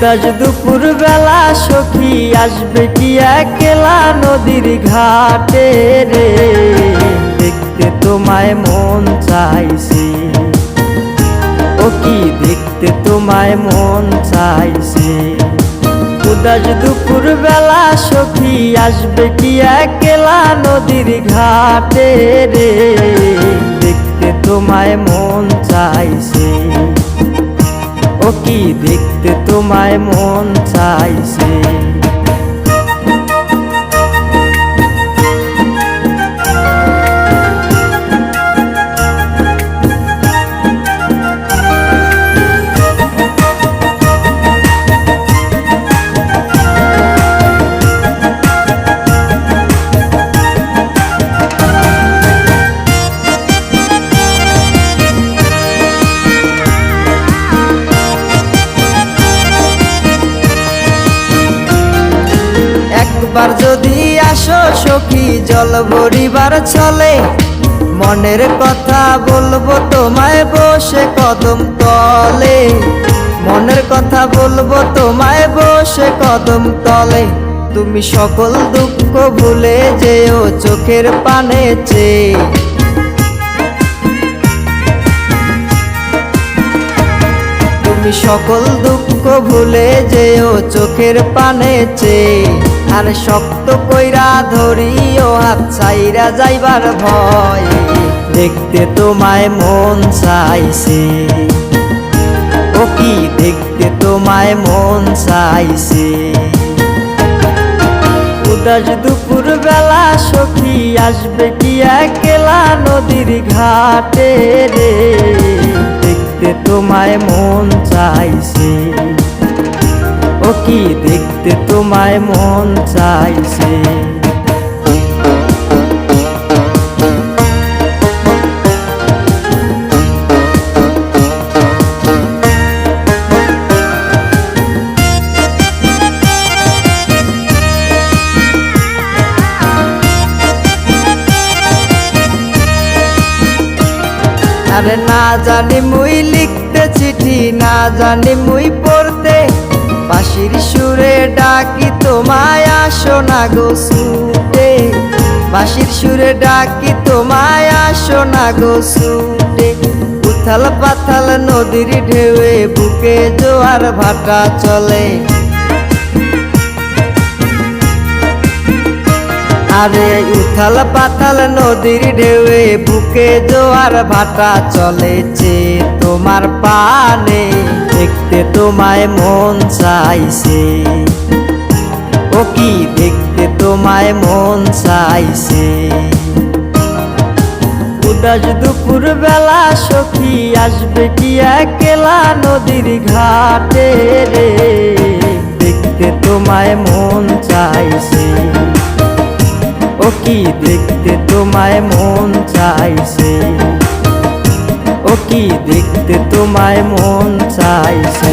উদাস দুপুর বেলা সখী আসবে কি একলা নদীর ঘাটে রে, দেখতে তোমায় মন চাইছে। ও কি দেখতে তোমায় মন চাইছে। উদাস দুপুর বেলা সখী আসবে কি একলা নদীর ঘাটে রে, দেখতে তোমায় মন চাইছে। ও কি দেখতে তোমায় মন চাইছে। একবার যদি আসো সখী জল ভরিবার চলে, মনের কথা বলবো তোমায় বসে কদম তলে। মনের কথা বলবো তোমায় বসে কদম তলে। তুমি সকল দুঃখ ভুলে যেও চোখের পানে চেয়ে। তুমি সকল দুঃখ ভুলে যেও চোখের পানে চেয়ে। আর শক্ত কইরা ধরিও হাত ছাইরা যাইবার ভয়, দেখতে তোমায় মন চাইছে। ও কি দেখতে তোমায় মন চাইছে। উদাস দুপুর বেলা সখী আসবে কি একলা নদীর ঘাটে রে, দেখতে তোমায় মন চাইছে। ও কি দেখতে তোমায় মন চাইছে। আরে না জানি মুই লিখতে চিঠি, না জানি মুই পড়তে, বাঁশির সুরে ডাকি তোমায় আসো না গো ছুটে। বাঁশির সুরে ডাকি তোমায় আসো না গো ছুটে। উথাল পাথাল নদীর ঢেউয়ে বুকে জোয়ার ভাটা চলে। আরে উথাল পাথাল নদীর ঢেউয়ে বুকে জোয়ার ভাটা চলেছে তোমার পানে, দেখতে তোমায় মন চাইছে। ও কি দেখতে তোমায় মন চাইছে। উদাস দুপুর বেলা সখী আসবে কি একলা নদীর ঘাটে রে, দেখতে তোমায় মন চাইছে। ও কি দেখতে তোমায় মন চাইছে। ও কি দেখতে তোমায় মন চাইছে।